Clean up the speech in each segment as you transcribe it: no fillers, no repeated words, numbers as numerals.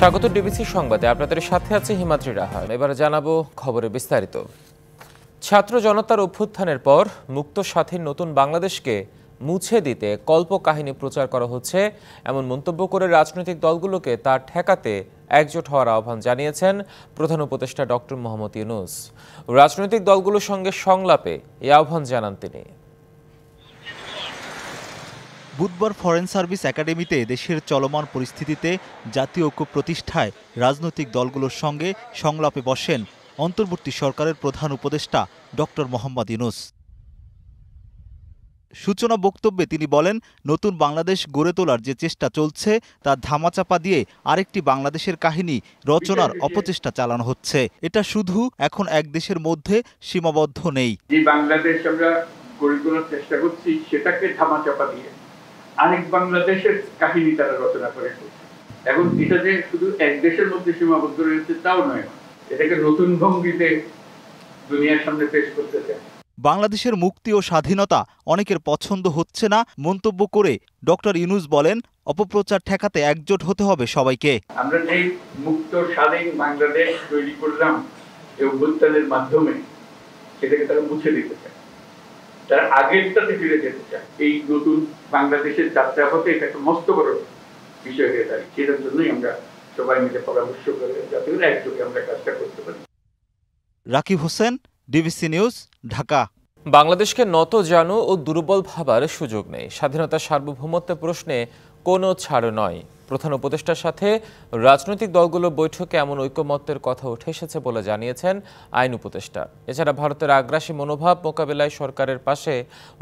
স্বাগত ডিবিসি সংবাদে, আপনাদের সাথে আছে হিমাদ্রি রাহা। এবার জানাবো খবরের বিস্তারিত। ছাত্র জনতার অভ্যুত্থানের পর মুক্ত স্বাধীন নতুন বাংলাদেশকে মুছে দিতে কল্পকাহিনী প্রচার করা হচ্ছে, এমন মন্তব্য করে রাজনৈতিক দলগুলোকে তা ঠেকাতে একজোট হওয়ার আহ্বান জানিয়েছেন প্রধান উপদেষ্টা ডক্টর মোহাম্মদ ইউনূস। রাজনৈতিক দলগুলোর সঙ্গে সংলাপে এই আহ্বান জানান তিনি। বুধবার ফরেন সার্ভিস একাডেমিতে দেশের চলমান পরিস্থিতিতে জাতীয় ঐক্য প্রতিষ্ঠায় রাজনৈতিক দলগুলোর সঙ্গে সংলাপে বসেন অন্তর্বর্তী সরকারের প্রধান উপদেষ্টা ডক্টর মোহাম্মদ ইউনূস। সূচনা বক্তব্যে তিনি বলেন, নতুন বাংলাদেশ গড়ে তোলার যে চেষ্টা চলছে তা ধামাচাপা দিয়ে আরেকটি বাংলাদেশের কাহিনী রচনার অপচেষ্টা চালানো হচ্ছে। এটা শুধু এখন এক দেশের মধ্যে সীমাবদ্ধ নেই। যে বাংলাদেশ আমরা গড়ে তোলার চেষ্টা করছি সেটাকে ধামাচাপা দিয়ে আরেক বাংলাদেশের কাহিনী তারা রচনা করে ফেলছে। এখন এটা যে শুধু এক দেশের মধ্যে সীমাবদ্ধ রয়েছে তাও নয়, এটাকে নতুন ভঙ্গিতে দুনিয়ার সামনে পেশ করতে চায়। বাংলাদেশের মুক্তি ও স্বাধীনতা অনেকের পছন্দ হচ্ছে না মন্তব্য করে ডক্টর ইউনূস বলেন, অপপ্রচার ঠেকাতে একজোট হতে হবে সবাইকে। আমরা যে মুক্ত স্বাধীন বাংলাদেশ তৈরি করলাম এই অভ্যুত্থানের মাধ্যমে, সেটাকে তারা মুছে দিতে চায়, তারা আগেরটাতে ফিরে যেতে চায়। এই নতুন বাংলাদেশের যাত্রাপথে এটা একটা মস্ত বড় বিষয় হয়ে দাঁড়িয়ে। সেটার জন্যই আমরা সবাই মিলে পরামর্শ করে যাতে করে একযোগে আমরা কাজটা করতে পারি। Rakib Hossain, DBC news, Dhaka. বাংলাদেশকে নত জানু ও দুর্বল ভাবার সুযোগ নেই। স্বাধীনতার সার্বভৌমত্ব প্রশ্নে কোনো ছাড় নয়। প্রধান উপদেষ্টার সাথে রাজনৈতিক দলগুলোর বৈঠকে এমন ঐকমত্যের কথা উঠে এসেছে বলে জানিয়েছেন আইন উপদেষ্টা। এছাড়া ভারতের আগ্রাসী মনোভাব মোকাবিলায় সরকারের পাশে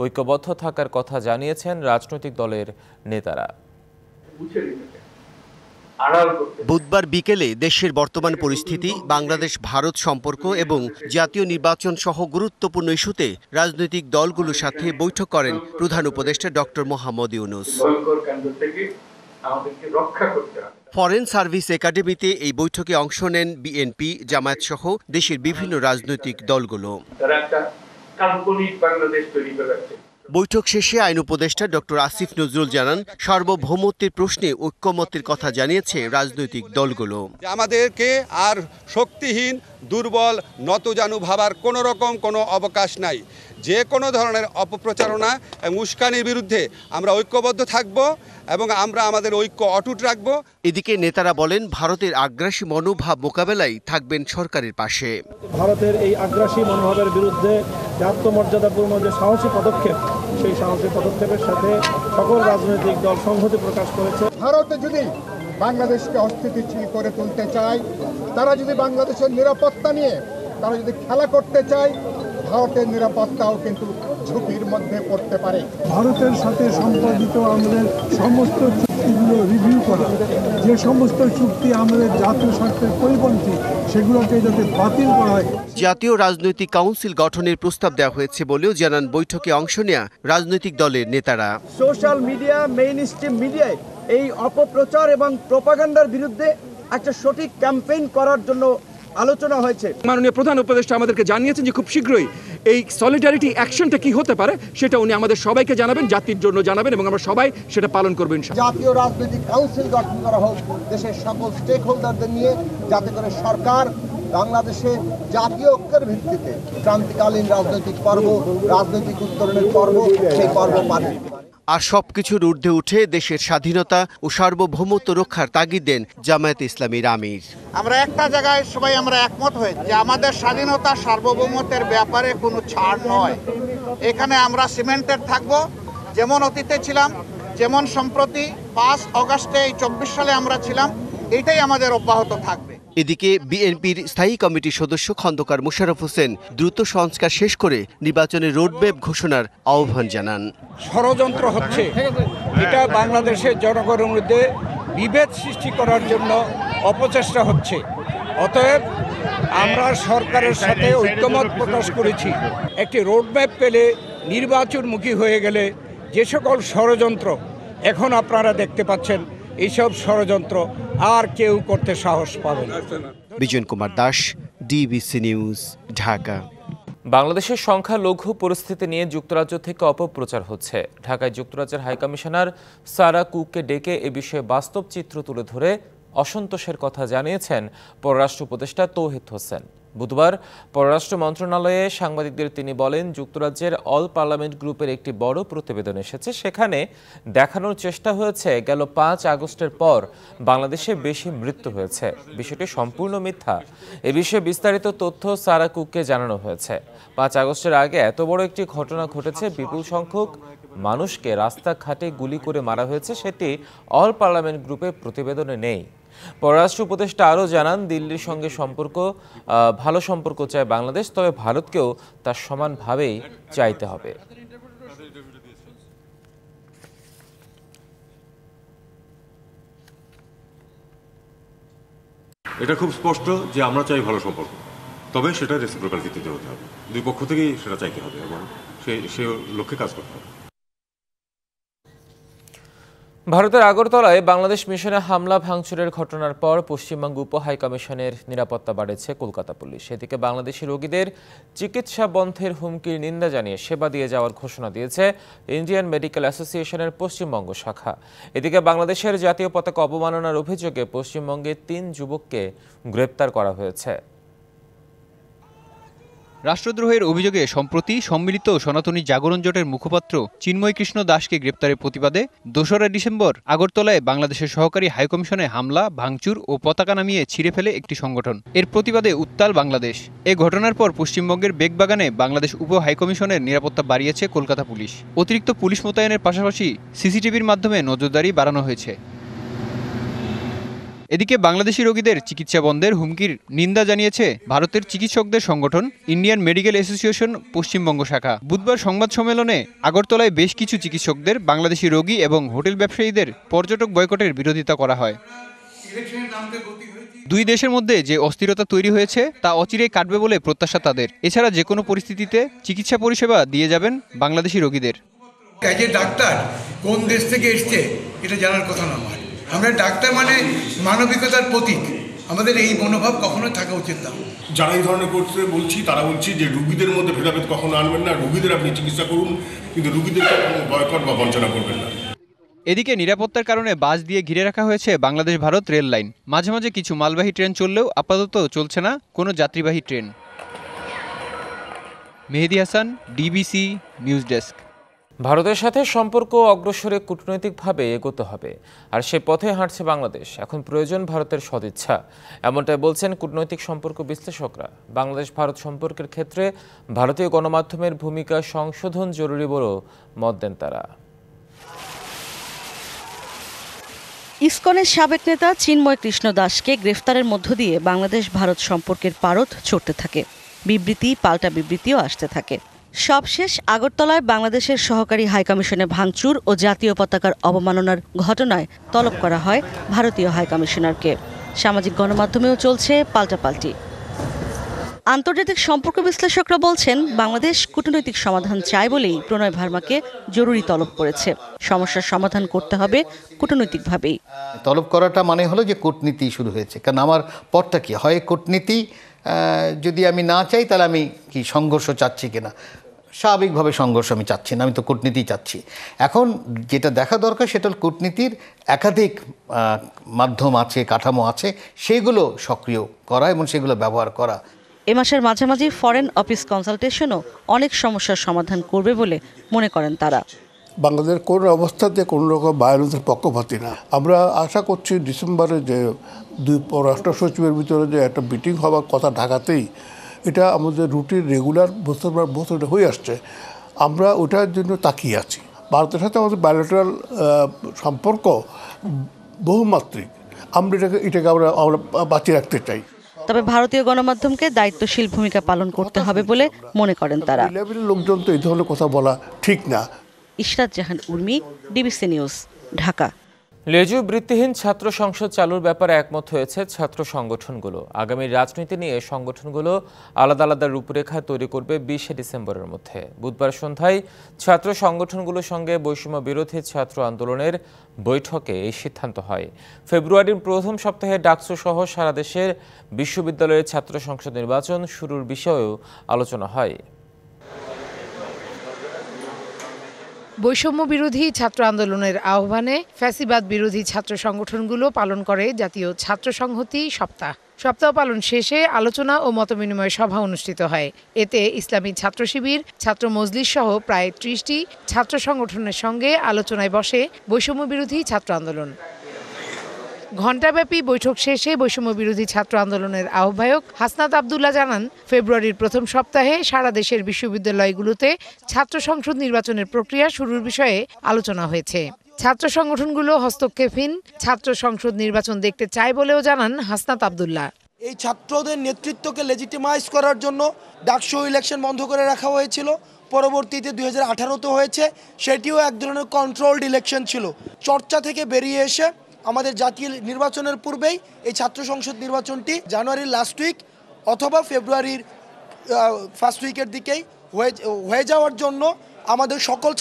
ঐক্যবদ্ধ থাকার কথা জানিয়েছেন রাজনৈতিক দলের নেতারা। বুধবার বিকেলে দেশের বর্তমান পরিস্থিতি, বাংলাদেশ ভারত সম্পর্ক এবং জাতীয় নির্বাচন সহ গুরুত্বপূর্ণ ইস্যুতে রাজনৈতিক দলগুলোর সাথে বৈঠক করেন প্রধান উপদেষ্টা doctor Mohammad Yunus. Foreign service একাডেমিতে এই বৈঠকে অংশ নেন বিএনপি, জামায়াত সহ দেশের বিভিন্ন রাজনৈতিক দলগুলো। বৈঠক শেষে আইন উপদেষ্টা ডক্টর আসিফ নজরুল জানান, সার্বভৌমত্বের প্রশ্নে ঐক্যমত্যের কথা জানিয়েছে রাজনৈতিক দলগুলো। আমাদেরকে আর শক্তিহীন, দুর্বল, নতজানু ভাবার কোনো রকম কোনো অবকাশ নাই। যে কোনো ধরনের অপপ্রচারণা এবং উস্কানির বিরুদ্ধে আমরা ঐক্যবদ্ধ থাকব এবং আমরা আমাদের ঐক্য অটুট রাখব। এদিকে নেতারা বলেন, ভারতের আগ্রাসী মনোভাব মোকাবেলায় থাকবেন সরকারের পাশে। ভারতের এই আগ্রাসী মনোভাবের বিরুদ্ধে আত্মমর্যাদাপূর্ণ যে সাহসী পদক্ষেপ, সেই সাহসী পদক্ষেপের সাথে সকল রাজনৈতিক দল সংহতি প্রকাশ করেছে। ভারতে যদি বাংলাদেশকে অস্থিতিশীল করে তুলতে চায়, তারা যদি বাংলাদেশের নিরাপত্তা নিয়ে তারা যদি খেলা করতে চায়, ভারতের নিরাপত্তাও কিন্তু ঝুঁকির মধ্যে পড়তে পারে। ভারতের সাথে সম্পাদিত আমাদের সমস্ত চুক্তিগুলো রিভিউ করা, যে সমস্ত চুক্তি আমাদের জাতীয় স্বার্থের পরিপন্থী সেগুলোকে যাতে বাতিল করা হয়। জাতীয় রাজনৈতিক কাউন্সিল গঠনের প্রস্তাব দেওয়া হয়েছে বলেও জানান বৈঠকে অংশ নেওয়া রাজনৈতিক দলের নেতারা। সোশ্যাল মিডিয়া, মেইনস্ট্রিম মিডিয়ায় এই অপপ্রচার এবং প্রোপাগান্ডার বিরুদ্ধে একটা সঠিক ক্যাম্পেইন করার জন্য আলোচনা হয়েছে। মাননীয় প্রধান উপদেষ্টা আমাদেরকে জানিয়েছেন যে খুব শীঘ্রই এই সলিডারিটি অ্যাকশনটা কি হতে পারে সেটা উনি আমাদের সবাইকে জানাবেন, জাতির জন্য জানাবেন এবং আমরা সবাই সেটা পালন করব ইনশাআল্লাহ। জাতীয় রাজনৈতিক কাউন্সিল গঠন করা হোক দেশের সকল স্টেক হোল্ডারদের নিয়ে, যাতে করে সরকার বাংলাদেশে জাতীয় ঐক্যের ভিত্তিতে ক্রান্তিকালীন রাজনৈতিক পর্ব, রাজনৈতিক উত্তরণের পর্ব, সেই পর্ব পালন করে। আর সবকিছুর ঊর্ধ্বে উঠে দেশের স্বাধীনতা ও সার্বভৌমত্ব রক্ষার তাগিদ দেন জামায়াতে ইসলামীর আমির। আমরা একটা জায়গায় সবাই আমরা একমত হয়ে যে আমাদের স্বাধীনতা সার্বভৌমত্বের ব্যাপারে কোনো ছাড় নয়। এখানে আমরা সিমেন্টেড থাকব, যেমন অতীতে ছিলাম, যেমন সম্প্রতি 5 অগাস্টে 24 সালে আমরা ছিলাম, এটাই আমাদের অব্যাহত থাকবে। এদিকে বিএনপির স্থায়ী কমিটির সদস্য খন্দকার মোশাররফ হোসেন দ্রুত সংস্কার শেষ করে নির্বাচনের রোডম্যাপ ঘোষণার আহ্বান জানান। ষড়যন্ত্র হচ্ছে, এটা বাংলাদেশের জনগণের মধ্যে বিভেদ সৃষ্টি করার জন্য অপচেষ্টা হচ্ছে। অতএব আমরা সরকারের সাথে ঐক্যমত প্রকাশ করেছি, একটি রোডম্যাপ পেলে নির্বাচনমুখী হয়ে গেলে যে সকল ষড়যন্ত্র এখন আপনারা দেখতে পাচ্ছেন, এইসব ষড়যন্ত্র আর কেউ করতে সাহস পাবে না। Bijan Kumar Das, DBC news, Dhaka. বাংলাদেশের সংখ্যালঘু পরিস্থিতি নিয়ে যুক্তরাজ্য থেকে অপপ্রচার হচ্ছে। ঢাকায় যুক্তরাজ্যের হাইকমিশনার সারা কুককে ডেকে এ বিষয়ে বাস্তব চিত্র তুলে ধরে অসন্তোষের কথা জানিয়েছেন পররাষ্ট্র উপদেষ্টা তৌহিদ হোসেন। বুধবার পররাষ্ট্র মন্ত্রণালয়ে সাংবাদিকদের তিনি বলেন, যুক্তরাজ্যের অল পার্লামেন্ট গ্রুপের একটি বড় প্রতিবেদন এসেছে। সেখানে দেখানোর চেষ্টা হয়েছে গেল 5 আগস্টের পর বাংলাদেশে বেশি মৃত্যু হয়েছে। বিষয়টি সম্পূর্ণ মিথ্যা। এ বিষয়ে বিস্তারিত তথ্য সারা কুককে জানানো হয়েছে। 5 আগস্টের আগে এত বড় একটি ঘটনা ঘটেছে, বিপুল সংখ্যক মানুষকে রাস্তাঘাটে গুলি করে মারা হয়েছে, সেটি অল পার্লামেন্ট গ্রুপের প্রতিবেদনে নেই। পররাষ্ট্র উপদেষ্টা আরও জানান, দিল্লির সঙ্গে ভালো সম্পর্ক চায় বাংলাদেশ, তবে ভারতকেও তার সমানভাবেই চাইতে হবে। এটা খুব স্পষ্ট যে আমরা চাই ভালো সম্পর্ক, তবে সেটা রেসিপ্রোকাল ভিত্তিতে হতে হবে। দুই পক্ষ থেকেই সেটা চাইতে হবে এবং সে লক্ষ্যে কাজ করতে হবে। ভারতের আগরতলায় বাংলাদেশ মিশনে হামলা ভাঙচুরের ঘটনার পর পশ্চিমবঙ্গ উপ হাইকমিশনের নিরাপত্তা বাড়িয়েছে কলকাতা পুলিশ। এদিকে বাংলাদেশি রোগীদের চিকিৎসা বন্ধের হুমকির নিন্দা জানিয়ে সেবা দিয়ে যাওয়ার ঘোষণা দিয়েছে ইন্ডিয়ান মেডিকেল অ্যাসোসিয়েশনের পশ্চিমবঙ্গ শাখা। এদিকে বাংলাদেশের জাতীয় পতাকা অবমাননার অভিযোগে পশ্চিমবঙ্গে 3 যুবককে গ্রেপ্তার করা হয়েছে। রাষ্ট্রদ্রোহের অভিযোগে সম্প্রতি সম্মিলিত সনাতনী জাগরণ জোটের মুখপাত্র চিন্ময় কৃষ্ণ দাসকে গ্রেপ্তারের প্রতিবাদে 2রা ডিসেম্বর আগরতলায় বাংলাদেশের সহকারী হাইকমিশনে হামলা, ভাঙচুর ও পতাকা নামিয়ে ছিঁড়ে ফেলে একটি সংগঠন। এর প্রতিবাদে উত্তাল বাংলাদেশ। এ ঘটনার পর পশ্চিমবঙ্গের বেগবাগানে বাংলাদেশ উপ হাইকমিশনের নিরাপত্তা বাড়িয়েছে কলকাতা পুলিশ। অতিরিক্ত পুলিশ মোতায়েনের পাশাপাশি সিসিটিভির মাধ্যমে নজরদারি বাড়ানো হয়েছে। এদিকে বাংলাদেশি রোগীদের চিকিৎসা বন্ধের হুমকির নিন্দা জানিয়েছে ভারতের চিকিৎসকদের সংগঠন ইন্ডিয়ান মেডিকেল অ্যাসোসিয়েশন পশ্চিমবঙ্গ শাখা। বুধবার সংবাদ সম্মেলনে আগরতলায় বেশ কিছু চিকিৎসকদের, বাংলাদেশি রোগী এবং হোটেল ব্যবসায়ীদের পর্যটক বয়কটের বিরোধিতা করা হয়। দুই দেশের মধ্যে যে অস্থিরতা তৈরি হয়েছে তা অচিরেই কাটবে বলে প্রত্যাশা তাদের। এছাড়া যে কোনো পরিস্থিতিতে চিকিৎসা পরিষেবা দিয়ে যাবেন বাংলাদেশি রোগীদের। ডাক্তার কোন দেশ থেকে এসছে এটা জানার কথা না। আমরা ডাক্তার মানে মানবিকতার প্রতীক, আমাদের এই মনোভাব কখনো থাকা উচিত না। যারা এই ধরনের করতে বলছি তারা বলছি যে রুগীদের মধ্যে ভেদাভেদ কখনো আনবেন না, রুগীদের আপনি চিকিৎসা করুন, কিন্তু রুগীদেরকে কোনো বয়কট বা বঞ্চনা করবেন না। এদিকে নিরাপত্তার কারণে বাস দিয়ে ঘিরে রাখা হয়েছে বাংলাদেশ ভারত রেল লাইন। মাঝে মাঝে কিছু মালবাহী ট্রেন চললেও আপাতত চলছে না কোনো যাত্রীবাহী train. Mehedi Hasan, DBC news desk. ভারতের সাথে সম্পর্ক অগ্রসরে কূটনৈতিকভাবে এগোতে হবে, আর সে পথে হাঁটছে বাংলাদেশ। এখন প্রয়োজন ভারতের সদিচ্ছা, এমনটাই বলছেন কূটনৈতিক সম্পর্ক বিশ্লেষকরা। বাংলাদেশ ভারত সম্পর্কের ক্ষেত্রে ভারতীয় গণমাধ্যমের ভূমিকা সংশোধন জরুরি বলেও মত দেন তারা। ইসকনের সাবেক নেতা চিন্ময় কৃষ্ণ দাসকে গ্রেফতারের মধ্য দিয়ে বাংলাদেশ ভারত সম্পর্কের পারদ চড়তে থাকে। বিবৃতি পাল্টা বিবৃতিও আসতে থাকে। সবশেষ আগরতলায় বাংলাদেশের সহকারী হাইকমিশনে ভাঙচুর ও জাতীয় পতাকার অবমাননার ঘটনায় তলব করা হয় ভারতীয় হাইকমিশনারকে। সামাজিক গণমাধ্যমেও চলছে পাল্টাপাল্টি। আন্তর্জাতিক সম্পর্ক বিশ্লেষকরা বলছেন, বাংলাদেশ কূটনৈতিক সমাধান চায় বলেই প্রণয় ভার্মাকে জরুরি তলব করেছে। সমস্যার সমাধান করতে হবে কূটনৈতিকভাবেই। তলব করাটা মানে হলো যে কূটনীতি শুরু হয়েছে। কারণ আমার পথটা কি হয়, কূটনীতি যদি আমি না চাই তাহলে আমি কি সংঘর্ষ চাচ্ছি কিনা? স্বাভাবিকভাবে সংঘর্ষ আমি চাচ্ছি না, আমি তো কূটনীতি চাচ্ছি। এখন যেটা দেখা দরকার সেটা হল কূটনীতির একাধিক মাধ্যম আছে, কাঠামো আছে, সেগুলো সক্রিয় করা এবং সেগুলো ব্যবহার করা। এ মাসের মাঝামাঝি ফরেন অফিস কনসালটেশনও অনেক সমস্যার সমাধান করবে বলে মনে করেন তারা। বাংলাদেশ কোন অবস্থাতে কোনো রকম ভায়োলেন্সের পক্ষপাতী না। আমরা আশা করছি ডিসেম্বরে যে দুই পররাষ্ট্র সচিবের ভিতরে যে একটা মিটিং হওয়ার কথা ঢাকাতেই, এটা আমাদের রুটিন রেগুলার বছর হয়ে আসছে। আমরা ওটার জন্য তাকিয়ে আছি। ভারতের সাথে আমাদের বায়োলেটারাল সম্পর্ক বহুমাত্রিক। আমরা এটাকে আমরা বাঁচিয়ে রাখতে চাই। তবে ভারতীয় গণমাধ্যমকে দায়িত্বশীল ভূমিকা পালন করতে হবে বলে মনে করেন তারা। লোকজন তো এই ধরনের কথা বলা ঠিক না। ইশরাত জাহান উর্মি, ডিবিসি নিউজ, ঢাকা। লেজু বৃত্তিহীন ছাত্র সংসদ চালুর ব্যাপারে একমত হয়েছে ছাত্র সংগঠনগুলো। আগামী রাজনীতি নিয়ে সংগঠনগুলো আলাদা আলাদা রূপরেখা তৈরি করবে 20 ডিসেম্বরের মধ্যে। বুধবার সন্ধ্যায় ছাত্র সংগঠনগুলোর সঙ্গে বৈষম্য বিরোধী ছাত্র আন্দোলনের বৈঠকে এই সিদ্ধান্ত হয়। ফেব্রুয়ারির প্রথম সপ্তাহে ডাকসু সহ সারা দেশের বিশ্ববিদ্যালয়ের ছাত্র সংসদ নির্বাচন শুরুর বিষয়েও আলোচনা হয়। বৈষম্য বিরোধী ছাত্র আন্দোলনের আহ্বানে ফ্যাসিবাদ বিরোধী ছাত্র সংগঠনগুলো পালন করে জাতীয় ছাত্র সংহতি সপ্তাহ। সপ্তাহ পালন শেষে আলোচনা ও মতবিনিময় সভা অনুষ্ঠিত হয়। এতে ইসলামী ছাত্র শিবির, ছাত্র মজলিস সহ প্রায় ৩০টি ছাত্র সংগঠনের সঙ্গে আলোচনায় বসে বৈষম্য বিরোধী ছাত্র আন্দোলন। ঘণ্টাব্যাপী বৈঠক শেষে বৈষম্য বিরোধী ছাত্র আন্দোলনের আহ্বায়ক হাসনাত আবদুল্লাহ জানান, ফেব্রুয়ারির প্রথম সপ্তাহে সারা দেশের বিশ্ববিদ্যালয়গুলোতে ছাত্র সংসদ নির্বাচনের প্রক্রিয়া শুরুর বিষয়ে আলোচনা হয়েছে। ছাত্র সংগঠনগুলো হস্তক্ষেপহীন ছাত্র সংসদ নির্বাচন দেখতে চায় বলেও জানান হাসনাত আবদুল্লাহ। এই ছাত্রদের নেতৃত্বকে লেজিটিমাইজ করার জন্য ডাকসু ইলেকশন বন্ধ করে রাখা হয়েছিল। পরবর্তীতে 2018-তে হয়েছে, সেটিও এক ধরনের কন্ট্রোলড ইলেকশন ছিল। চর্চা থেকে বেরিয়ে এসে আমাদের জাতীয় নির্বাচনের পূর্বেই এই ছাত্র সংসদ নির্বাচনটি জানুয়ারির লাস্ট উইক অথবা ফেব্রুয়ারির ফার্স্ট উইকের দিকেই হয়ে যাওয়ার জন্য আমাদের সকল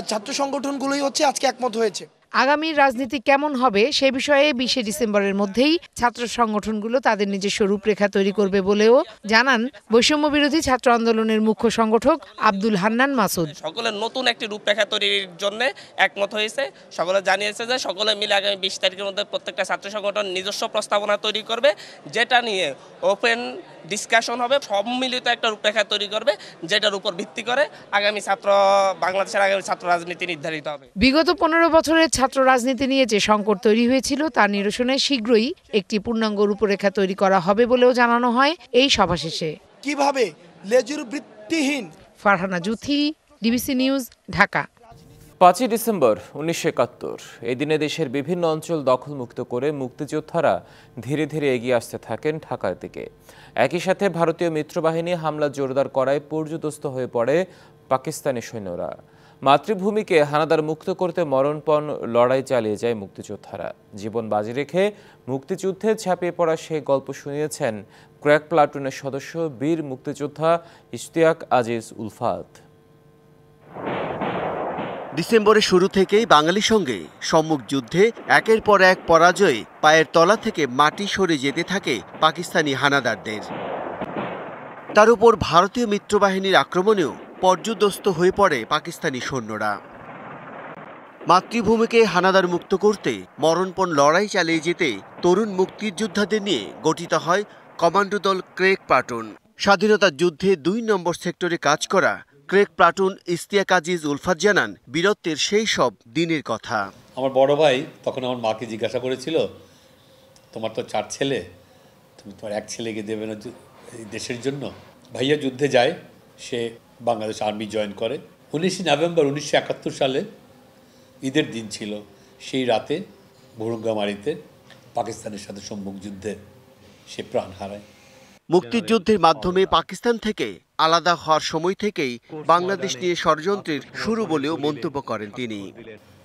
ছাত্র সংগঠনগুলোই আজকে একমত হয়েছে। আগামী রাজনীতি কেমন হবে সে বিষয়ে 20শে ডিসেম্বরের মধ্যেই ছাত্র সংগঠনগুলো তাদের নিজস্ব রূপরেখা তৈরি করবে বলেও জানান বৈষম্য বিরোধী ছাত্র আন্দোলনের মুখ্য সংগঠক আব্দুল হান্নান মাসুদ। সকলের নতুন একটি রূপরেখা তৈরির জন্য একমত হয়েছে। সকলে জানিয়েছে যে সকলে মিলে আগামী 20 তারিখের মধ্যে প্রত্যেকটা ছাত্র সংগঠন নিজস্ব প্রস্তাবনা তৈরি করবে, যেটা নিয়ে ওপেন ডিসকাশন হবে, সম্মিলিত একটা রূপরেখা তৈরি করবে, যেটার উপর ভিত্তি করে বাংলাদেশের আগামী ছাত্র রাজনীতি নির্ধারিত হবে। বিগত 15 বছরের ছাত্র রাজনীতি নিয়ে যে সংকট তৈরি হয়েছিল তার নিরসনে শীঘ্রই একটি পূর্ণাঙ্গ রূপরেখা তৈরি করা হবে বলেও জানানো হয় এই সভা শেষে। কিভাবে লেজুর বৃত্তিহীন। Farhana Juthi, DBC news, Dhaka. 5 December 1971 এই দিনে দেশের বিভিন্ন অঞ্চল দখলমুক্ত করে মুক্তিযোদ্ধারা ধীরে ধীরে এগিয়ে আসতে থাকেন ঢাকার দিকে। একই সাথে ভারতীয় মিত্রবাহিনী হামলা জোরদার করায় পর্যুদস্ত হয়ে পড়ে পাকিস্তানি সৈন্যরা। মাতৃভূমিকে হানাদার মুক্ত করতে মরণপণ লড়াই চালিয়ে যায় মুক্তিযোদ্ধারা। জীবন বাজি রেখে মুক্তিযুদ্ধে ঝাঁপিয়ে পড়া সেই গল্প শুনিয়েছেন ক্র্যাক প্লাটুনের সদস্য বীর মুক্তিযোদ্ধা ইশতিয়াক আজিজ উলফাত। ডিসেম্বরের শুরু থেকেই বাঙালির সঙ্গে সম্মুখ যুদ্ধে একের পর এক পরাজয়ে পায়ের তলা থেকে মাটি সরে যেতে থাকে পাকিস্তানি হানাদারদের। তার উপর ভারতীয় মিত্রবাহিনীর আক্রমণেও পর্যুদস্ত হয়ে পড়ে পাকিস্তানি সৈন্যরা। মাতৃভূমিকে হানাদার মুক্ত করতে মরণপণ লড়াই চালিয়ে যেতে তরুণ মুক্তিযোদ্ধাদের নিয়ে গঠিত হয় কমান্ডো দল ক্রেক প্লাটুন। স্বাধীনতার যুদ্ধে 2 নম্বর সেক্টরে কাজ করা ক্রেক প্লাটুন ইশতিয়াক আজিজ উলফাত জানান বীরত্বের সেই সব দিনের কথা। আমার বড় ভাই তখন আমার মাকে জিজ্ঞাসা করেছিল, তোমার তো 4 ছেলে, তুমি তোমার এক ছেলেকে দেবে না দেশের জন্য? ভাইয়া যুদ্ধে যায়, সে বাংলাদেশ আর্মি জয়েন করে। 19 নভেম্বর 1971 সালে ঈদের দিন ছিল। সেই রাতে ভুরুঙ্গামারিতে পাকিস্তানের সাথে সম্মুখ যুদ্ধে সে প্রাণ হারায়। মুক্তিযুদ্ধের মাধ্যমে পাকিস্তান থেকে আলাদা হওয়ার সময় থেকেই বাংলাদেশ নিয়ে ষড়যন্ত্রের শুরু বলেও মন্তব্য করেন তিনি।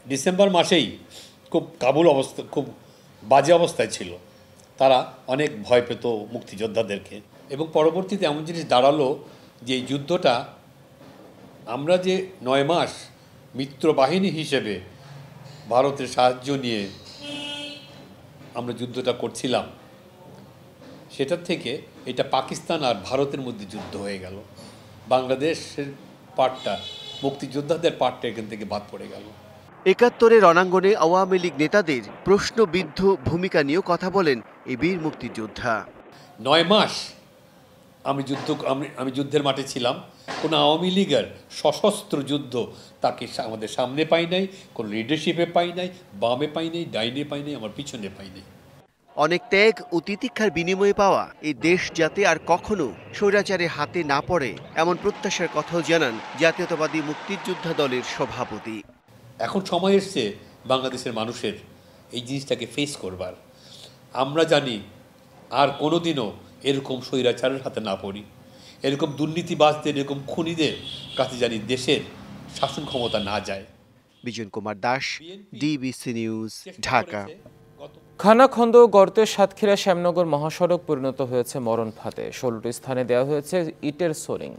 ডিসেম্বর মাসেই খুব খুব বাজে অবস্থায় ছিল। তারা অনেক ভয় পেত মুক্তিযোদ্ধাদেরকে, এবং পরবর্তীতে এমন জিনিস দাঁড়ালো যে এই যুদ্ধটা আমরা যে 9 মাস মিত্রবাহিনী হিসেবে ভারতের সাহায্য নিয়ে আমরা যুদ্ধটা করছিলাম, সেটার থেকে এটা পাকিস্তান আর ভারতের মধ্যে যুদ্ধ হয়ে গেল। বাংলাদেশের পার্টটা, মুক্তিযোদ্ধাদের পার্টটা এখান থেকে বাদ পড়ে গেল। 71-এর রণাঙ্গনে আওয়ামী লীগ নেতাদের প্রশ্নবিদ্ধ ভূমিকা নিয়েও কথা বলেন এই বীর মুক্তিযোদ্ধা। 9 মাস আমি যুদ্ধের মাঠে ছিলাম। কোনো আওয়ামী লীগের সশস্ত্র যুদ্ধ তাকে আমাদের সামনে পাই নাই, কোনো লিডারশিপে পাই নাই, বামে পাই নাই, ডাইনে পাই নাই, আমার পিছনে পাই নাই। অনেক ত্যাগ ও তিতিক্ষার বিনিময়ে পাওয়া এই দেশ যাতে আর কখনো স্বৈরাচারের হাতে না পড়ে, এমন প্রত্যাশার কথাও জানান জাতীয়তাবাদী মুক্তিযোদ্ধা দলের সভাপতি। এখন সময় এসছে বাংলাদেশের মানুষের এই জিনিসটাকে ফেস করবার। আমরা জানি আর কোনোদিনও এরকম স্বৈরাচারের হাতে না পড়ি, এরকম দুর্নীতিবাজদের, এরকম খুনিদের কাছে জানি দেশের শাসন ক্ষমতা না যায়। Bijan Kumar Das, DBC news, Dhaka. খানাখন্দ গর্তে সাতক্ষীরা শ্যামনগর মহাসড়ক পরিণত হয়েছে মরণ ফাঁদে। 16টি স্থানে দেওয়া হয়েছে ইটের সোলিং।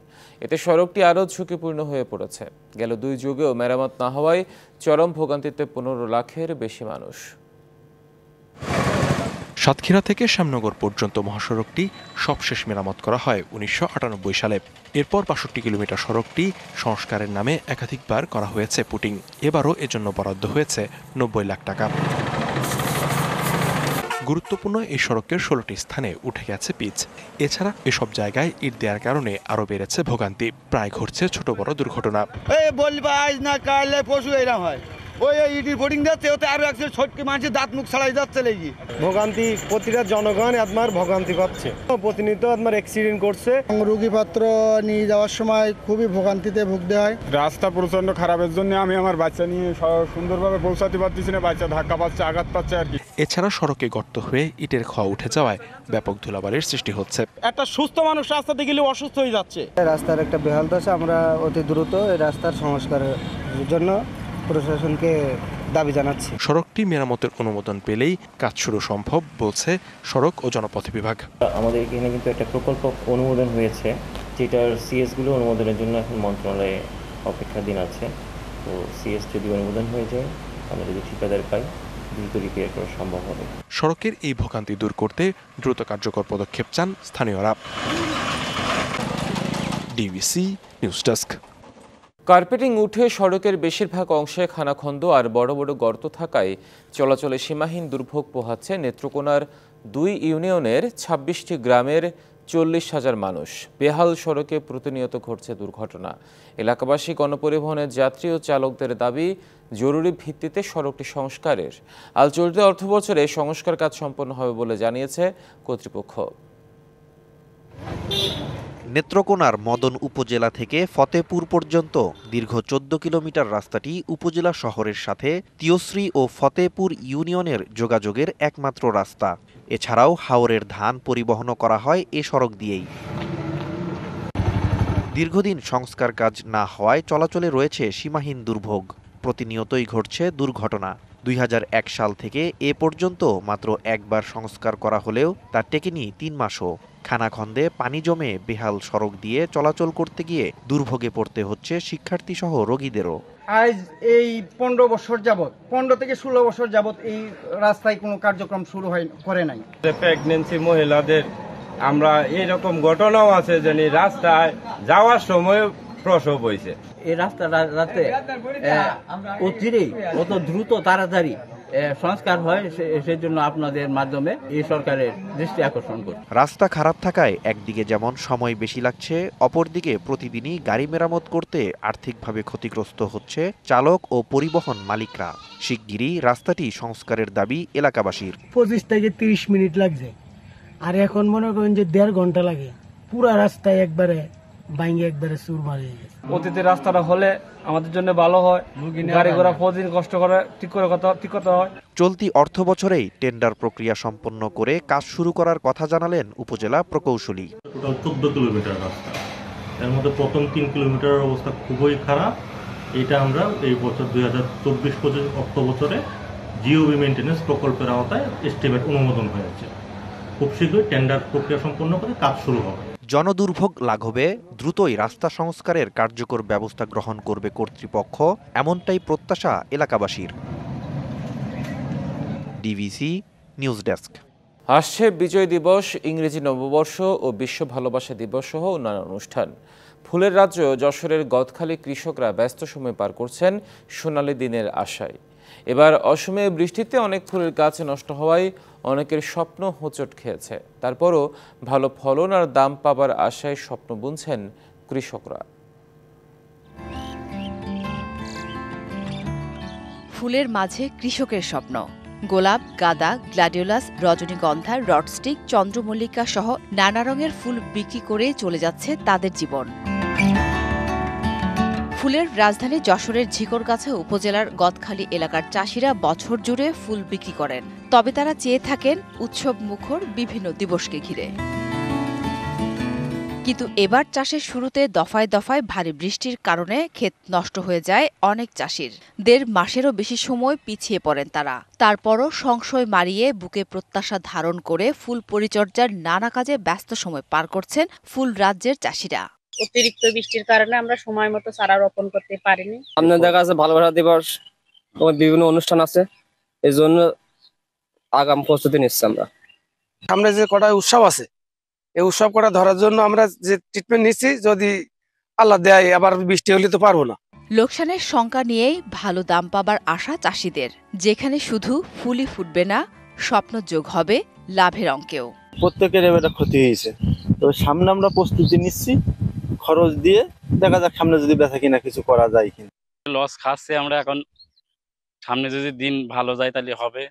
এতে সড়কটি আরও ঝুঁকিপূর্ণ হয়ে পড়েছে। গেল 2 যুগেও মেরামত না হওয়ায় চরম ভোগান্তিতে 15 লাখের বেশি মানুষ। সাতক্ষীরা থেকে শ্যামনগর পর্যন্ত মহাসড়কটি সবশেষ মেরামত করা হয় ১৯৯৮ সালে। এরপর ৬২ কিলোমিটার সড়কটি সংস্কারের নামে একাধিকবার করা হয়েছে পুটিং। এবারও এজন্য বরাদ্দ হয়েছে ৯০ লাখ টাকা। গুরুত্বপূর্ণ এই সড়কের ১৬টি স্থানে উঠে গেছে পিচ। এছাড়া এসব জায়গায় ইট দেওয়ার কারণে আরও বেড়েছে ভোগান্তি। প্রায় ঘটছে ছোট বড় দুর্ঘটনা। ওই ইটির বোর্ডিং যাচ্ছে ওতে আরো একশো ছোটকে মানুষের দাঁত মুখ ছাড়াই যাচ্ছে লেগে ভোগান্তি প্রতিটা জনগণ আপনার ভোগান্তি পাচ্ছে, প্রতিনিয়ত আপনার অ্যাক্সিডেন্ট করছে। রোগীপত্র নিয়ে যাওয়ার সময় খুবই ভোগান্তিতে ভুগতে হয়। রাস্তা প্রচন্ড খারাপের জন্য আমি আমার বাচ্চা নিয়ে সুন্দরভাবে পৌঁছাতে পারতেছি না। বাচ্চা ধাক্কা পাচ্ছে, আঘাত পাচ্ছে আর কি। এছাড়া সড়কে গর্ত হয়ে ইটের খোয়া উঠে যাওয়ায় ব্যাপক ধুলাবালির সৃষ্টি হচ্ছে। একটা সুস্থ মানুষ রাস্তাতে গেলে অসুস্থ হয়ে যাচ্ছে। রাস্তার একটা বেহাল দশা, আমরা অতি দ্রুত এই রাস্তার সংস্কারের জন্য প্রশাসনকে দাবি জানাচ্ছি। সড়কটি মেরামতের অনুমোদন পেলেই কাজ শুরু সম্ভব বলছে সড়ক ও জনপথ বিভাগ। আমাদের এখানে কিন্তু একটা প্রকল্প অনুমোদন হয়েছে, যেটার সিএস গুলো অনুমোদনের জন্য এখন মন্ত্রণালয়ে অপেক্ষাধীন আছে। তো সিএস যদি অনুমোদন হয়ে যায়, আমরা যদি ঠিকাদার পাই, দ্রুত রিপেয়ার করা সম্ভব হবে। সড়কের এই ভোগান্তি দূর করতে দ্রুত কার্যকর পদক্ষেপ চান স্থানীয়রা। DBC news desk. কার্পেটিং উঠে সড়কের বেশিরভাগ অংশে খানাখন্দ আর বড় বড় গর্ত থাকায় চলাচলে সীমাহীন দুর্ভোগ পোহাচ্ছে নেত্রকোনার ২ ইউনিয়নের ২৬টি গ্রামের ৪০,০০০ মানুষ। বেহাল সড়কে প্রতিনিয়ত ঘটছে দুর্ঘটনা। এলাকাবাসী গণপরিবহনের যাত্রী ও চালকদের দাবি জরুরি ভিত্তিতে সড়কটি সংস্কারের। আজ চলতি অর্থবছরে সংস্কার কাজ সম্পন্ন হবে বলে জানিয়েছে কর্তৃপক্ষ। নেত্রকোনার মদন উপজেলা থেকে ফতেপুর পর্যন্ত দীর্ঘ ১৪ কিলোমিটার রাস্তাটি উপজেলা শহরের সাথে তিয়শ্রী ও ফতেপুর ইউনিয়নের যোগাযোগের একমাত্র রাস্তা। এছাড়াও হাওরের ধান পরিবহনও করা হয় এ সড়ক দিয়েই। দীর্ঘদিন সংস্কার কাজ না হওয়ায় চলাচলে রয়েছে সীমাহীন দুর্ভোগ। প্রতিনিয়তই ঘটছে দুর্ঘটনা। ২০০১ সাল থেকে এ পর্যন্ত মাত্র একবার সংস্কার করা হলেও তা টেকেনি ৩ মাসও। খানাখন্দে পানি জমে বেহাল সড়ক দিয়ে চলাচল করতে গিয়ে দুর্ভোগে পড়তে হচ্ছে শিক্ষার্থী সহ রোগীদেরও। আজ এই ১৫ বছর যাবত, ১৫ থেকে ১৬ বছর যাবত এই রাস্তায় কোনো কার্যক্রম শুরু করে নাই। প্রেগনেন্সি মহিলাদের আমরা এইরকম ঘটনাও আছে যে রাস্তায় যাওয়ার সময় প্রসব হয়েছে। এই রাস্তাতে অচিরেই অত দ্রুত তাড়াতাড়ি সংস্কার হয়, সেজন্য আপনাদের মাধ্যমে এই সরকারের দৃষ্টি আকর্ষণ করি। রাস্তা খারাপ থাকায় একদিকে যেমন সময় বেশি লাগছে, অপরদিকে প্রতিদিনই গাড়ি মেরামত করতে আর্থিকভাবে ক্ষতিগ্রস্ত হচ্ছে চালক ও পরিবহন মালিকরা। শিগগিরই রাস্তাটি সংস্কারের দাবি এলাকাবাসীর। ২৫ থেকে ৩০ মিনিট লাগছে, আর এখন মনে করেন যে ১.৫ ঘন্টা লাগে। পুরা রাস্তায় একবারে ভাঙে একবারে চুরমার হয়ে গেছে। অতীতের রাস্তাটা হলে আমাদের জন্য ভালো হয়, গাড়ি ঘোড়া প্রতিদিন কষ্ট করে ঠিক করতে হয়। চলতি অর্থ বছরেই টেন্ডার প্রক্রিয়া সম্পন্ন করে কাজ শুরু করার কথা জানালেন উপজেলা প্রকৌশলী। টোটাল ১৪ কিলোমিটার রাস্তা, এর মধ্যে প্রথম ৩ কিলোমিটারের অবস্থা খুবই খারাপ। এটা আমরা এই বছর ২০২৪-২৫ অর্থ বছরে জিওবি মেইনটেন্যান্স প্রকল্পের আওতায় এস্টিমেট অনুমোদন হয়েছে। খুব শীঘ্রই টেন্ডার প্রক্রিয়া সম্পন্ন করে কাজ শুরু হবে। জনদুর্ভোগ লাঘবে দ্রুতই রাস্তা সংস্কারের কার্যকর ব্যবস্থা গ্রহণ করবে কর্তৃপক্ষ, এমনটাই প্রত্যাশা এলাকাবাসীর। DBC news desk. আসছে বিজয় দিবস, ইংরেজি নববর্ষ ও বিশ্ব ভালোবাসা দিবস সহ অন্যান্য অনুষ্ঠান। ফুলের রাজ্য যশোরের গদখালি কৃষকরা ব্যস্ত সময় পার করছেন সোনালী দিনের আশায়। এবার অসময়ে বৃষ্টিতে অনেক ফুলের গাছ নষ্ট হওয়ায় অনেকের স্বপ্ন হোঁচট খেয়েছে। তারপরও ভালো ফলন আর দাম পাবার আশায় স্বপ্ন বুনছেন কৃষকরা। ফুলের মাঝে কৃষকের স্বপ্ন। গোলাপ, গাঁদা, গ্ল্যাডিওলাস, রজনীগন্ধা, রডস্টিক, চন্দ্রমল্লিকা সহ নানা রঙের ফুল বিক্রি করে চলে যাচ্ছে তাদের জীবন। ফুলের রাজধানী যশোরের ঝিকরগাছা উপজেলার গদখালি এলাকার চাষিরা বছর জুড়ে ফুল বিক্রি করেন, তবে তারা চেয়ে থাকেন উৎসব মুখর বিভিন্ন দিবসকে ঘিরে। কিন্তু এবার চাষের শুরুতে দফায় দফায় ভারী বৃষ্টির কারণে ক্ষেত নষ্ট হয়ে যায় অনেক চাষির। ১.৫ মাসেরও বেশি সময় পিছিয়ে পড়েন তারা। তারপরও সংশয় মারিয়ে বুকে প্রত্যাশা ধারণ করে ফুল পরিচর্যার নানা কাজে ব্যস্ত সময় পার করছেন ফুল রাজ্যের চাষিরা। অতিরিক্ত বৃষ্টির কারণে আমরা সময় মতো চারা রোপণ করতে পারিনি। সামনে দেখা আছে ভালোবাসা দিবস, বিভিন্ন অনুষ্ঠান আছে, এই জন্য আগাম প্রস্তুতি নিচ্ছি আমরা। সামনে যে কটা উৎসব আছে এই উৎসব কটা ধরার জন্য আমরা যে ট্রিটমেন্ট নিচ্ছি, যদি আল্লাহ দেয় আবার বৃষ্টি হলে তো পারবো না। লোকসানের শঙ্কা নিয়েই ভালো দাম পাবার আশা চাষিদের, যেখানে শুধু ফুলই ফুটবে না, স্বপ্ন যোগ হবে লাভের অঙ্কেও। প্রত্যেকের এবারে ক্ষতি হয়েছে, তো সামনে আমরা প্রস্তুতি নিচ্ছি, খরচ দিয়ে দেখা যাক সামনে যদি বেচা কিনা কিছু করা যায় কিনা। লস খাচ্ছে আমরা, এখন সামনে যদি দিন ভালো যায় তাহলে হবে।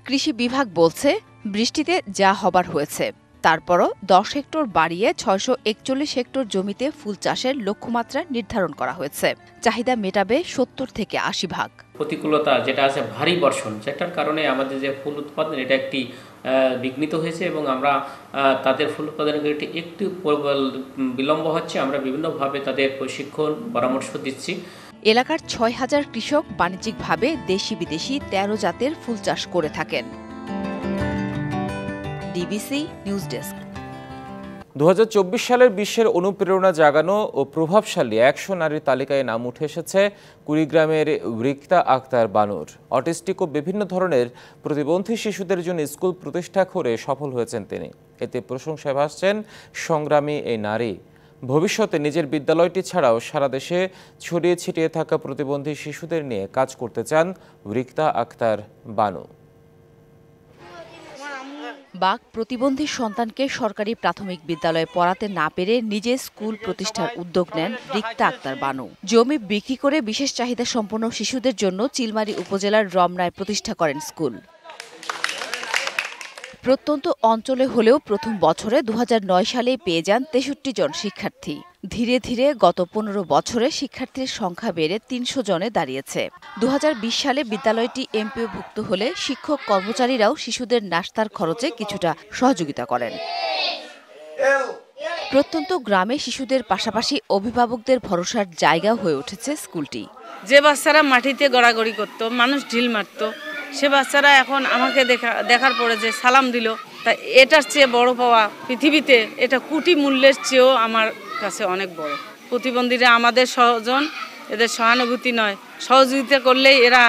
কৃষি বিভাগ বলছে বৃষ্টিতে যা হবার হয়েছে, তারপরও 10 হেক্টর বাড়িয়ে 641 হেক্টর জমিতে ফুল চাষের লক্ষ্যমাত্রা নির্ধারণ করা হয়েছে। চাহিদা মেটাবে 70 থেকে 80 ভাগ। প্রতিকূলতা যেটা আছে ভারী বর্ষণ, যেটার কারণে আমাদের যে ফুল উৎপাদন এটা একটি বিঘ্নিত হয়েছে এবং আমরা তাদের ফুল উৎপাদনের একটু বিলম্ব হচ্ছে। আমরা বিভিন্নভাবে তাদের প্রশিক্ষণ পরামর্শ দিচ্ছি। এলাকার 6000 কৃষক বাণিজ্যিকভাবে দেশি বিদেশি 13 জাতের ফুল চাষ করে থাকেন। DBC news desk. 2024 সালের বিশ্বের অনুপ্রেরণা জাগানো ও প্রভাবশালী 100 নারীর তালিকায় নাম উঠে এসেছে কুড়িগ্রামের রিক্তা আক্তার বানুর। অটিস্টিক ও বিভিন্ন ধরনের প্রতিবন্ধী শিশুদের জন্য স্কুল প্রতিষ্ঠা করে সফল হয়েছেন তিনি। এতে প্রশংসায় ভাসছেন সংগ্রামী এই নারী। ভবিষ্যতে নিজের বিদ্যালয়টি ছাড়াও সারা দেশে ছড়িয়ে ছিটিয়ে থাকা প্রতিবন্ধী শিশুদের নিয়ে কাজ করতে চান রিক্তা আক্তার বানু। বাক প্রতিবন্ধী সন্তানকে সরকারি প্রাথমিক বিদ্যালয়ে পড়াতে না পেরে নিজে স্কুল প্রতিষ্ঠার উদ্যোগ নেন রিক্তা আক্তার বানু। জমি বিক্রি করে বিশেষ চাহিদা সম্পন্ন শিশুদের জন্য চিলমারী উপজেলার রমনায় প্রতিষ্ঠা করেন স্কুল। প্রত্যন্ত অঞ্চলে হলেও প্রথম বছরে 2009 সালে পেয়ে যান 63 জন শিক্ষার্থী। ধীরে ধীরে গত 15 বছরে শিক্ষার্থীর সংখ্যা বেড়ে 300 জনে দাঁড়িয়েছে। 2020 সালে বিদ্যালয়টি এমপিওভুক্ত হলে শিক্ষক কর্মচারীরাও শিশুদের নাস্তার খরচে কিছুটা সহযোগিতা করেন। প্রত্যন্ত গ্রামে শিশুদের পাশাপাশি অভিভাবকদের ভরসার জায়গা হয়ে উঠেছে স্কুলটি। যে বাচ্চারা মাটিতে গড়াগড়ি করত, মানুষ ঢিল মারত, সে বাচ্চারা এখন আমাকে দেখার পরে যে সালাম দিল, তা এটার চেয়ে বড় পাওয়া পৃথিবীতে, এটা কোটি মূল্যের চেয়েও আমার কাছে অনেক বড়। প্রতিবন্ধীরা আমাদের স্বজন, এদের সহানুভূতি নয়, সহযোগিতা করলেই এরা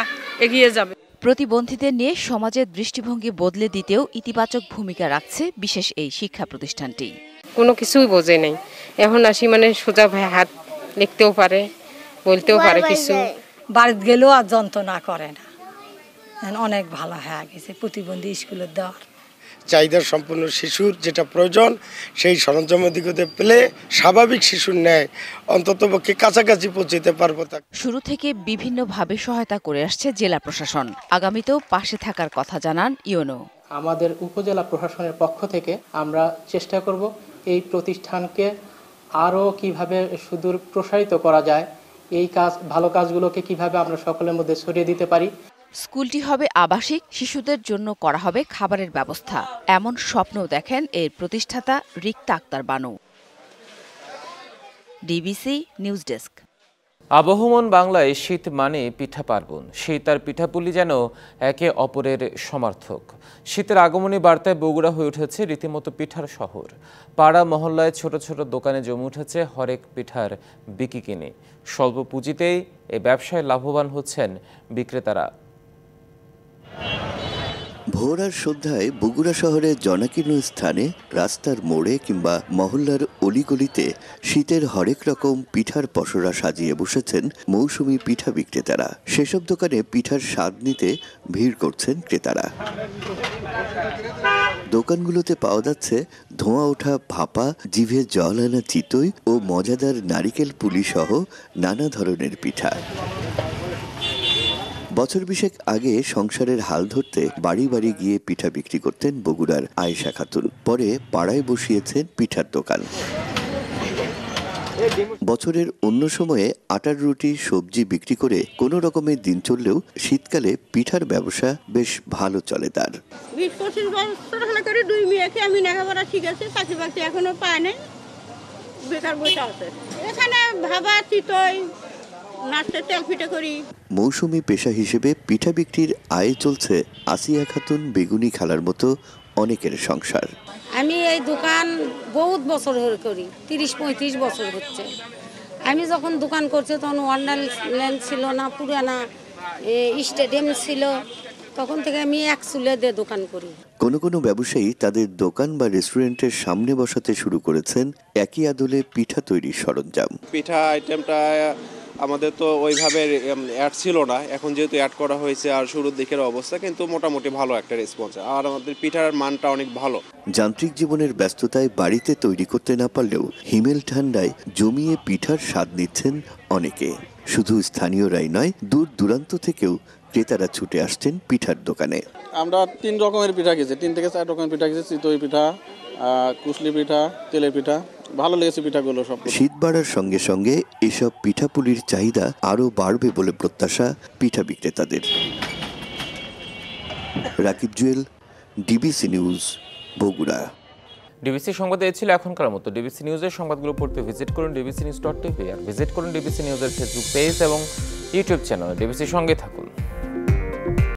এগিয়ে যাবে। প্রতিবন্ধীদের নিয়ে সমাজের দৃষ্টিভঙ্গি বদলে দিতেও ইতিবাচক ভূমিকা রাখছে বিশেষ এই শিক্ষা প্রতিষ্ঠানটি। কোনো কিছুই বোঝে নেই, এখন আসি মানে সোজা ভাই হাত লিখতেও পারে, বলতেও পারে, কিছু বাড়িতে গেলেও আর যন্ত্রণা করে না। অনেক ভালো হয়ে গেছে প্রতিবন্ধী স্কুলের দেওয়ার। চাহিদা সম্পন্ন শিশুর যেটা প্রয়োজন সেই সরঞ্জাম দিকে পেলে স্বাভাবিক শিশুর ন্যায় অন্ততপক্ষে কাছাকাছি পৌঁছতে পারবো। শুরু থেকে বিভিন্নভাবে সহায়তা করে আসছে জেলা প্রশাসন। আগামীতেও পাশে থাকার কথা জানান ইউনো। আমাদের উপজেলা প্রশাসনের পক্ষ থেকে আমরা চেষ্টা করব এই প্রতিষ্ঠানকে আরও কিভাবে সুদূর প্রসারিত করা যায়, এই ভালো কাজগুলোকে কিভাবে আমরা সকলের মধ্যে ছড়িয়ে দিতে পারি। স্কুলটি হবে আবাসিক, শিশুদের জন্য করা হবে খাবারের ব্যবস্থা, এমন স্বপ্ন দেখেন এর প্রতিষ্ঠাতা Rikta Akter Banu. DBC news desk. আবহমান বাংলায় শীত মানে পিঠা পার্বণ। শীত আর পিঠাপুলি যেন একে অপরের সমার্থক। শীতের আগমনী বার্তায় বগুড়া হয়ে উঠেছে রীতিমতো পিঠার শহর। পাড়া মহল্লায় ছোট ছোট দোকানে জমে উঠেছে হরেক পিঠার বিক্রি কিনে। স্বল্প পুঁজিতেই এ ব্যবসায় লাভবান হচ্ছেন বিক্রেতারা। ভোর আর সন্ধ্যায় বগুড়া শহরের জনাকীর্ণ স্থানে, রাস্তার মোড়ে কিংবা মহল্লার অলিগলিতে শীতের হরেক রকম পিঠার পসরা সাজিয়ে বসেছেন মৌসুমী পিঠা বিক্রেতারা। সেসব দোকানে পিঠার স্বাদ নিতে ভিড় করছেন ক্রেতারা। দোকানগুলোতে পাওয়া যাচ্ছে ধোঁয়া ওঠা ভাপা, জিভে জল আনা চিতই ও মজাদার নারিকেল পুলি সহ নানা ধরনের পিঠা। বছর বিশেক আগে সংসারের হাল ধরতে বাড়ি বাড়ি গিয়ে পিঠা বিক্রি করতেন বগুড়ার আয়েশা খাতুন। পরে পাড়ায় বসিয়েছেন পিঠার দোকান। বছরের অন্য সময়ে আটার রুটি, সবজি বিক্রি করে কোনো রকমের দিন চললেও শীতকালে পিঠার ব্যবসা বেশ ভালো চলে তার। 20-25 বছর হলে করে দুই মেয়েকে আমি লেখাপড়া শিখেছি, চাকরি বাকরি এখনো পাই নাই, বেকার বসে আছে। এখানে ভাবা চিতই নাচতে তেল পিঠা করি। মৌসুমী পেশা হিসেবে পিঠা বিক্রির আয়ে চলছে আসিয়া খাতুন, বেগুনি খালার মতো অনেকের সংসার। আমি এই দোকান বহুত বছর ধরে করি, 30-35 বছর হচ্ছে। আমি যখন দোকান করছি তখন ওয়ান্ডারল্যান্ড ছিল না, পুরানা স্টেডিয়াম ছিল, তখন থেকে আমি এক চুলে দিয়ে দোকান করি। কোনো কোনো ব্যবসায়ী তাদের দোকান বা রেস্টুরেন্টের সামনে বসাতে শুরু করেছেন একই আদলে পিঠা তৈরির সরঞ্জাম। পিঠা আইটেমটা আমাদের তো ওইভাবে অ্যাড ছিল না, এখন যেহেতু অ্যাড করা হয়েছে আর শুরুর দিকের অবস্থা, কিন্তু মোটামুটি ভালো একটা রেসপন্স, আর আমাদের পিঠার মানটা অনেক ভালো। যান্ত্রিক জীবনের ব্যস্ততায় বাড়িতে তৈরি করতে না পারলেও হিমেল ঠান্ডায় জমিয়ে পিঠার স্বাদ নিচ্ছেন অনেকে। শুধু স্থানীয়রাই নয়, দূর দূরান্ত থেকেও ক্রেতারা ছুটে আসছেন পিঠার দোকানে। আমরা 3 রকমের পিঠা খেয়েছি, 3 থেকে 4 রকমের পিঠা খেয়েছি। চিতই পিঠা, কুশলি পিঠা, তেলের পিঠা, ভালো লেগেছে পিঠাগুলো সব। শীত বাড়ার সঙ্গে সঙ্গে এসব পিঠাপুলির চাহিদা আরও বাড়বে বলে প্রত্যাশা পিঠা বিক্রেতাদের। Rakib Jewel, DBC news, Bogura. DBC সংবাদে ছিল এখনকার মতো। ডিবিসি নিউজের সংবাদগুলো পড়তে ভিজিট করুন dbcnews.tv আর ভিজিট করুন ডিবিসি নিউজের ফেসবুক পেজ এবং ইউটিউব চ্যানেল। ডিবিসির সঙ্গে থাকুন।